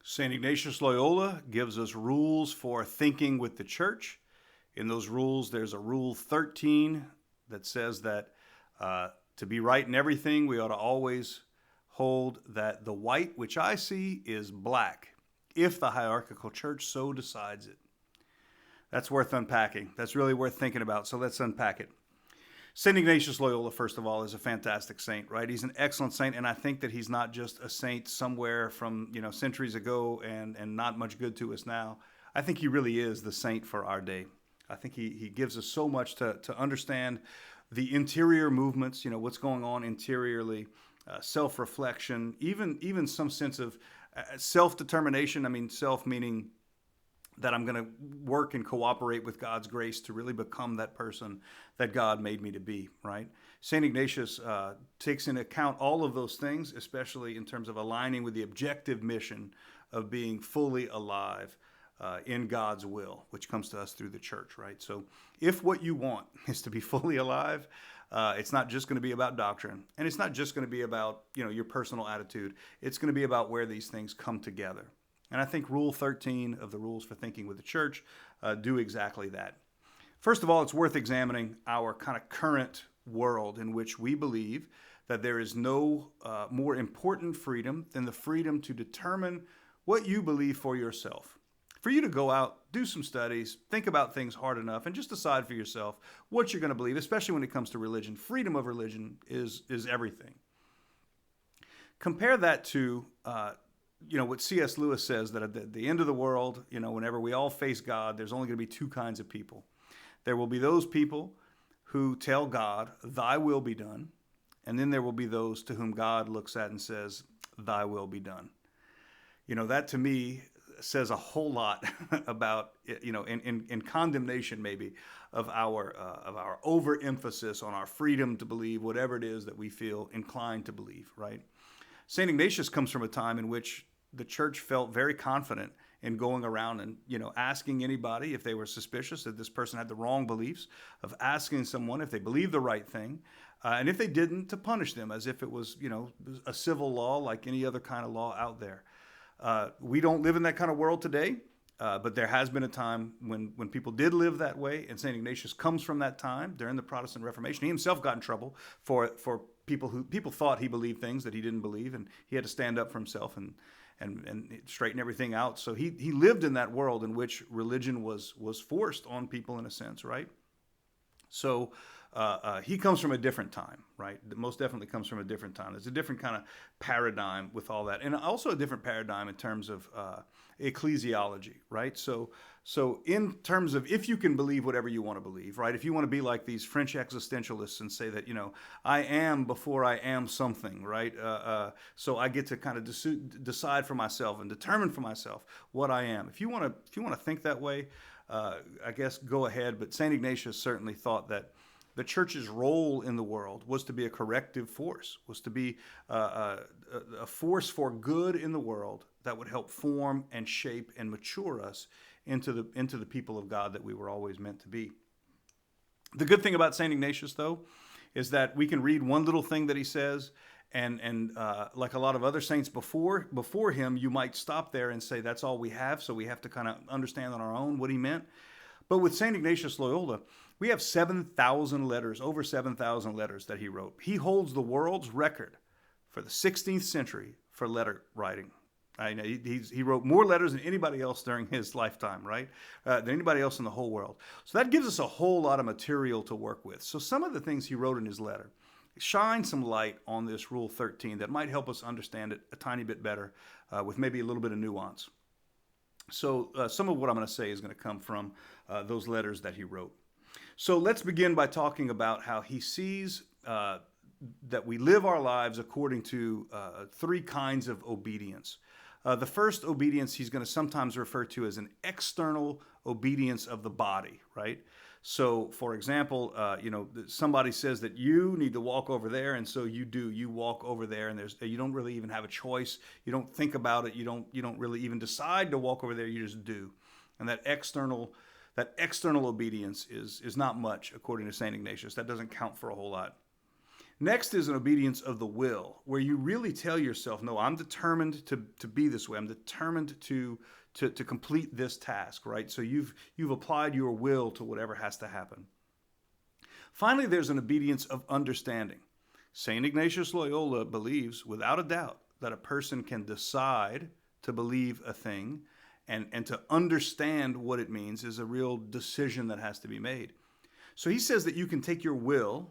St. Ignatius Loyola gives us rules for thinking with the church. In those rules, there's a rule 13 that says that to be right in everything, we ought to always hold that the white which I see is black, if the hierarchical church so decides it. That's worth unpacking. That's really worth thinking about. So let's unpack it. St. Ignatius Loyola, first of all, is a fantastic saint, right? He's an excellent saint, and I think that he's not just a saint somewhere from, centuries ago and not much good to us now. I think he really is the saint for our day. I think he gives us so much to understand the interior movements, what's going on interiorly, self-reflection, even some sense of self-determination. I mean, self meaning that I'm going to work and cooperate with God's grace to really become that person that God made me to be, right? St. Ignatius takes into account all of those things, especially in terms of aligning with the objective mission of being fully alive in God's will, which comes to us through the church, right? So if what you want is to be fully alive, it's not just going to be about doctrine, and it's not just going to be about, your personal attitude. It's going to be about where these things come together. And I think Rule 13 of the Rules for Thinking with the Church do exactly that. First of all, it's worth examining our kind of current world in which we believe that there is no more important freedom than the freedom to determine what you believe for yourself. For you to go out, do some studies, think about things hard enough, and just decide for yourself what you're going to believe, especially when it comes to religion. Freedom of religion is everything. Compare that to what C.S. Lewis says, that at the end of the world, whenever we all face God, there's only going to be two kinds of people. There will be those people who tell God, thy will be done. And then there will be those to whom God looks at and says, thy will be done. That to me says a whole lot about, in condemnation maybe of our overemphasis on our freedom to believe whatever it is that we feel inclined to believe, right? St. Ignatius comes from a time in which the church felt very confident in going around and, asking anybody if they were suspicious that this person had the wrong beliefs, of asking someone if they believed the right thing, and if they didn't, to punish them as if it was, a civil law like any other kind of law out there. We don't live in that kind of world today, but there has been a time when people did live that way, and St. Ignatius comes from that time during the Protestant Reformation. He himself got in trouble for people thought he believed things that he didn't believe, and he had to stand up for himself and straighten everything out. So he lived in that world in which religion was forced on people in a sense, right? So he comes from a different time, right? Most definitely comes from a different time. There's a different kind of paradigm with all that, and also a different paradigm in terms of ecclesiology, right? So in terms of if you can believe whatever you want to believe, right? If you want to be like these French existentialists and say that, I am before I am something, right? So I get to kind of decide for myself and determine for myself what I am. If you want to think that way, I guess go ahead. But St. Ignatius certainly thought that the church's role in the world was to be a corrective force, was to be a force for good in the world that would help form and shape and mature us into the people of God that we were always meant to be. The good thing about St. Ignatius, though, is that we can read one little thing that he says, and like a lot of other saints before him, you might stop there and say that's all we have, so we have to kind of understand on our own what he meant. But with St. Ignatius Loyola, we have 7,000 letters, over 7,000 letters that he wrote. He holds the world's record for the 16th century for letter writing. He wrote more letters than anybody else during his lifetime, right? Than anybody else in the whole world. So that gives us a whole lot of material to work with. So some of the things he wrote in his letter shine some light on this Rule 13 that might help us understand it a tiny bit better with maybe a little bit of nuance. So some of what I'm going to say is going to come from those letters that he wrote. So let's begin by talking about how he sees that we live our lives according to three kinds of obedience. The first obedience he's going to sometimes refer to as an external obedience of the body, right? So, for example, somebody says that you need to walk over there, and so you do. You walk over there, and you don't really even have a choice. You don't think about it. You don't really even decide to walk over there. You just do. And that external obedience is not much, according to St. Ignatius. That doesn't count for a whole lot. Next is an obedience of the will, where you really tell yourself, no, I'm determined to be this way. I'm determined to complete this task, right? So you've applied your will to whatever has to happen. Finally, there's an obedience of understanding. St. Ignatius Loyola believes, without a doubt, that a person can decide to believe a thing, and to understand what it means is a real decision that has to be made. So he says that you can take your will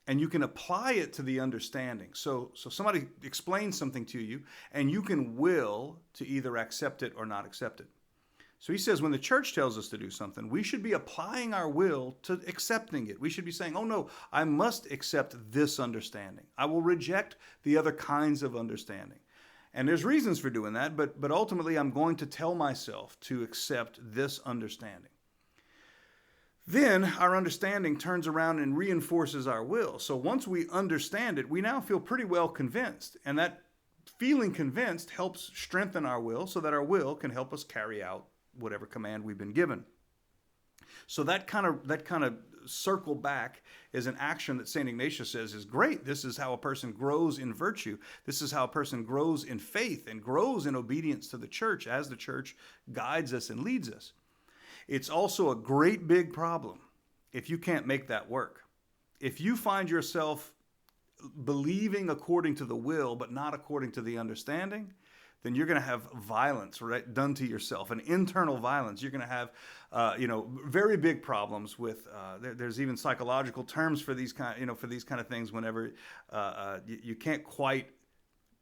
and you can apply it to the understanding. So somebody explains something to you, and you can will to either accept it or not accept it. So he says when the church tells us to do something, we should be applying our will to accepting it. We should be saying, oh no, I must accept this understanding. I will reject the other kinds of understanding. And there's reasons for doing that, but ultimately I'm going to tell myself to accept this understanding. Then our understanding turns around and reinforces our will. So once we understand it, we now feel pretty well convinced. And that feeling convinced helps strengthen our will so that our will can help us carry out whatever command we've been given. So that kind of circle back is an action that St. Ignatius says is great. This is how a person grows in virtue. This is how a person grows in faith and grows in obedience to the church as the church guides us and leads us. It's also a great big problem if you can't make that work. If you find yourself believing according to the will but not according to the understanding, then you're going to have violence, right, done to yourself, an internal violence. You're going to have, very big problems with. There's even psychological terms for these kind of things. Whenever you can't quite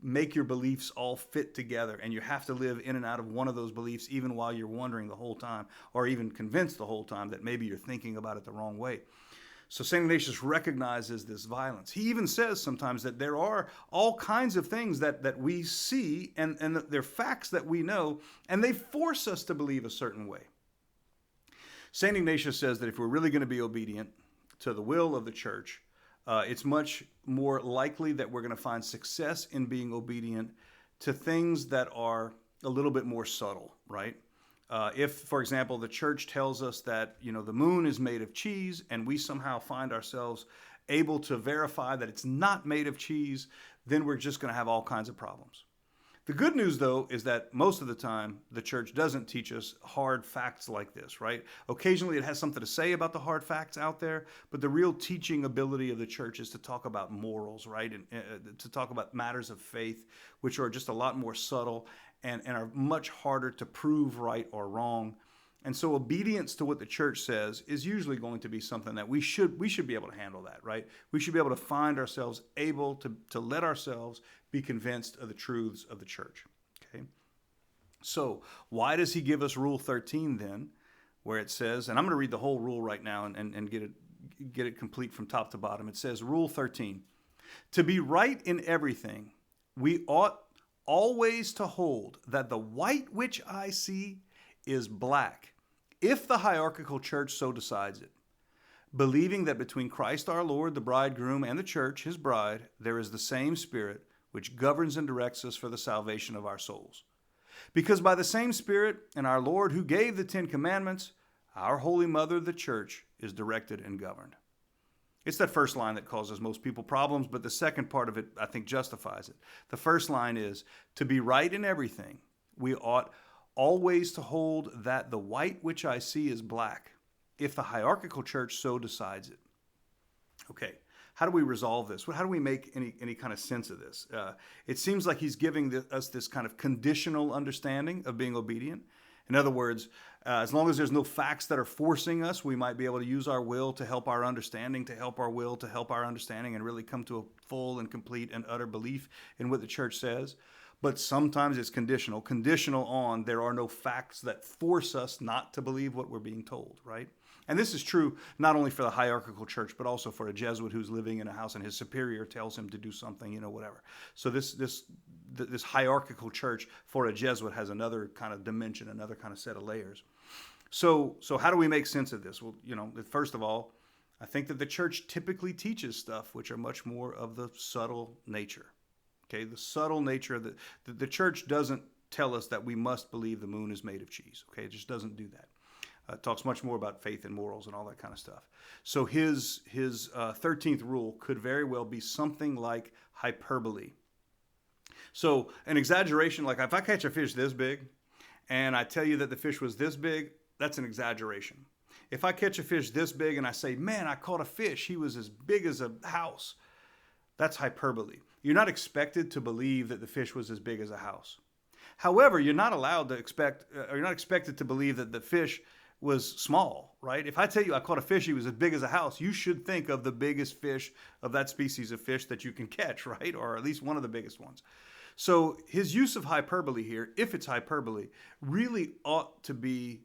make your beliefs all fit together, and you have to live in and out of one of those beliefs, even while you're wondering the whole time, or even convinced the whole time that maybe you're thinking about it the wrong way. So St. Ignatius recognizes this violence. He even says sometimes that there are all kinds of things that we see, and they're facts that we know, and they force us to believe a certain way. St. Ignatius says that if we're really going to be obedient to the will of the church, it's much more likely that we're going to find success in being obedient to things that are a little bit more subtle, right? If, for example, the church tells us that, the moon is made of cheese, and we somehow find ourselves able to verify that it's not made of cheese, then we're just going to have all kinds of problems. The good news, though, is that most of the time, the church doesn't teach us hard facts like this, right? Occasionally, it has something to say about the hard facts out there, but the real teaching ability of the church is to talk about morals, right? And to talk about matters of faith, which are just a lot more subtle and are much harder to prove right or wrong. And so obedience to what the church says is usually going to be something that we should be able to handle that, right? We should be able to find ourselves able to let ourselves be convinced of the truths of the church, okay? So why does he give us Rule 13 then, where it says, and I'm going to read the whole rule right now and get it complete from top to bottom. It says, Rule 13, to be right in everything, we ought always to hold that the white which I see is black, if the hierarchical church so decides it, believing that between Christ our Lord, the bridegroom, and the church, his bride, there is the same Spirit which governs and directs us for the salvation of our souls. Because by the same Spirit and our Lord who gave the 10 Commandments, our Holy Mother, the church, is directed and governed. It's that first line that causes most people problems, but the second part of it, I think, justifies it. The first line is, to be right in everything, we ought always to hold that the white which I see is black, if the hierarchical church so decides it. Okay, how do we resolve this? How do we make any kind of sense of this? It seems like he's giving us this kind of conditional understanding of being obedient. In other words, as long as there's no facts that are forcing us, we might be able to use our will to help our understanding, and really come to a full and complete and utter belief in what the church says. But sometimes it's conditional on there are no facts that force us not to believe what we're being told, right? And this is true not only for the hierarchical church, but also for a Jesuit who's living in a house and his superior tells him to do something, whatever. So this hierarchical church for a Jesuit has another kind of dimension, another kind of set of layers. So how do we make sense of this? Well, first of all, I think that the church typically teaches stuff which are much more of the subtle nature. Okay, the subtle nature of the church doesn't tell us that we must believe the moon is made of cheese. Okay, it just doesn't do that. Talks much more about faith and morals and all that kind of stuff. So his 13th rule could very well be something like hyperbole. So an exaggeration, like if I catch a fish this big and I tell you that the fish was this big, that's an exaggeration. If I catch a fish this big and I say, man, I caught a fish, he was as big as a house, that's hyperbole. You're not expected to believe that the fish was as big as a house. However, you're not allowed to you're not expected to believe that the fish was small, right? If I tell you I caught a fish, he was as big as a house, you should think of the biggest fish of that species of fish that you can catch, right? Or at least one of the biggest ones. So his use of hyperbole here, if it's hyperbole, really ought to be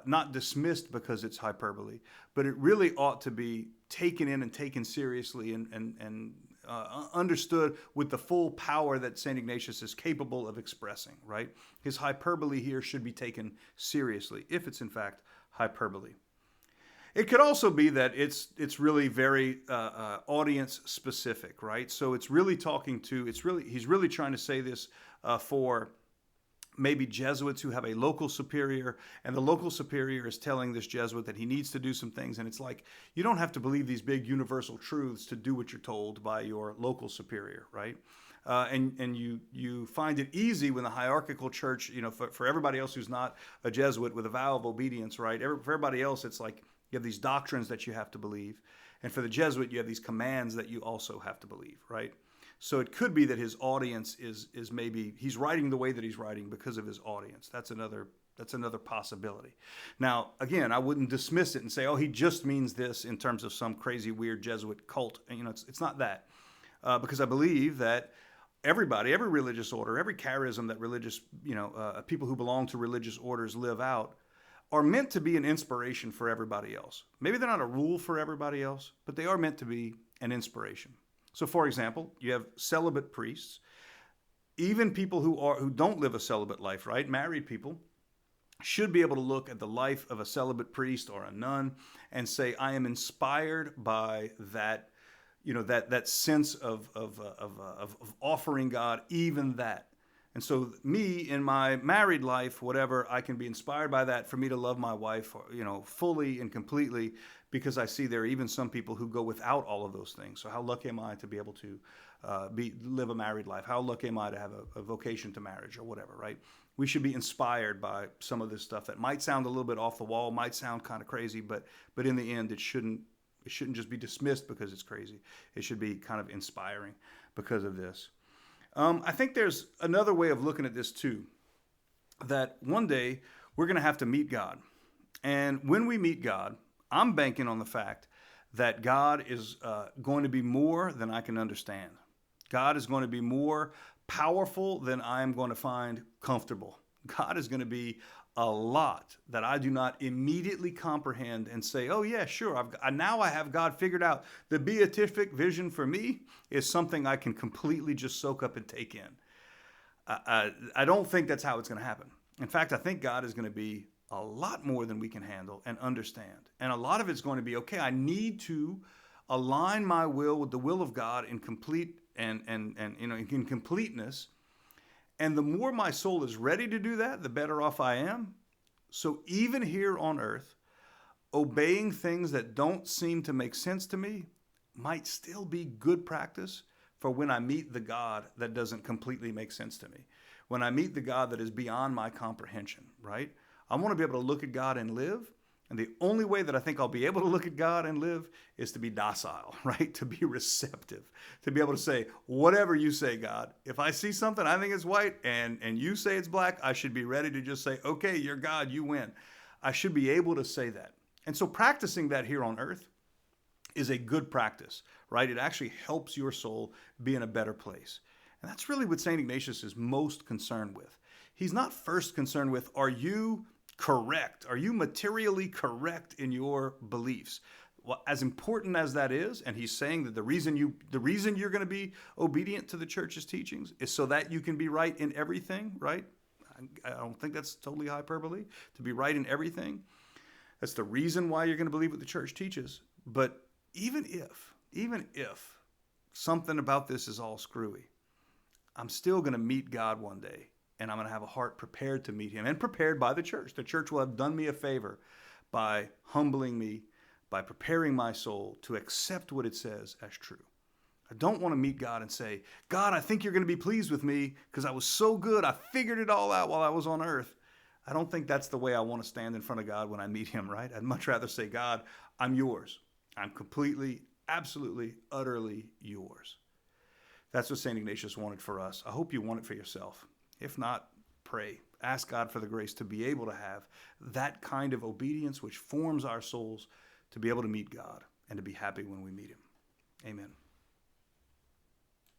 not dismissed because it's hyperbole, but it really ought to be taken in and taken seriously and understood with the full power that St. Ignatius is capable of expressing, right? His hyperbole here should be taken seriously, if it's in fact hyperbole. It could also be that it's really very audience specific, right? So it's really he's really trying to say this for maybe Jesuits who have a local superior, and the local superior is telling this Jesuit that he needs to do some things, and it's like, you don't have to believe these big universal truths to do what you're told by your local superior, right? And you find it easy when the hierarchical church, for everybody else who's not a Jesuit, with a vow of obedience, right? For everybody else, it's like you have these doctrines that you have to believe, and for the Jesuit, you have these commands that you also have to believe, right? So it could be that his audience is maybe he's writing the way that he's writing because of his audience. That's another possibility. Now, again, I wouldn't dismiss it and say, oh, he just means this in terms of some crazy, weird Jesuit cult. And, it's not that, because I believe that everybody, every religious order, every charism that religious, people who belong to religious orders live out are meant to be an inspiration for everybody else. Maybe they're not a rule for everybody else, but they are meant to be an inspiration. So, for example, you have celibate priests, even people who don't live a celibate life, right? Married people should be able to look at the life of a celibate priest or a nun and say, I am inspired by that, that sense of offering God, even that. And so me in my married life, whatever, I can be inspired by that for me to love my wife, fully and completely, because I see there are even some people who go without all of those things. So how lucky am I to be able to live a married life? How lucky am I to have a vocation to marriage or whatever, right? We should be inspired by some of this stuff that might sound a little bit off the wall, might sound kind of crazy, but in the end, it shouldn't just be dismissed because it's crazy. It should be kind of inspiring because of this. I think there's another way of looking at this too, that one day we're going to have to meet God. And when we meet God, I'm banking on the fact that God is going to be more than I can understand. God is going to be more powerful than I'm going to find comfortable. God is going to be a lot that I do not immediately comprehend and say, oh yeah, sure, now I have God figured out. The beatific vision for me is something I can completely just soak up and take in. I don't think that's how it's going to happen. In fact, I think God is going to be a lot more than we can handle and understand. And a lot of it's going to be, okay, I need to align my will with the will of God in complete and in completeness. And the more my soul is ready to do that, the better off I am. So even here on earth, obeying things that don't seem to make sense to me might still be good practice for when I meet the God that doesn't completely make sense to me. When I meet the God that is beyond my comprehension, right? I want to be able to look at God and live. And the only way that I think I'll be able to look at God and live is to be docile, right? To be receptive, to be able to say, whatever you say, God, if I see something I think is white and you say it's black, I should be ready to just say, okay, you're God, you win. I should be able to say that. And so practicing that here on earth is a good practice, right? It actually helps your soul be in a better place. And that's really what St. Ignatius is most concerned with. He's not first concerned with, are you correct? Are you materially correct in your beliefs? Well, as important as that is, and he's saying that the reason you're going to be obedient to the church's teachings is so that you can be right in everything, right? I don't think that's totally hyperbole, to be right in everything. That's the reason why you're going to believe what the church teaches. But even if something about this is all screwy, I'm still going to meet God one day. And I'm going to have a heart prepared to meet him and prepared by the church. The church will have done me a favor by humbling me, by preparing my soul to accept what it says as true. I don't want to meet God and say, God, I think you're going to be pleased with me because I was so good. I figured it all out while I was on earth. I don't think that's the way I want to stand in front of God when I meet him, right? I'd much rather say, God, I'm yours. I'm completely, absolutely, utterly yours. That's what St. Ignatius wanted for us. I hope you want it for yourself. If not, pray. Ask God for the grace to be able to have that kind of obedience which forms our souls to be able to meet God and to be happy when we meet him. Amen.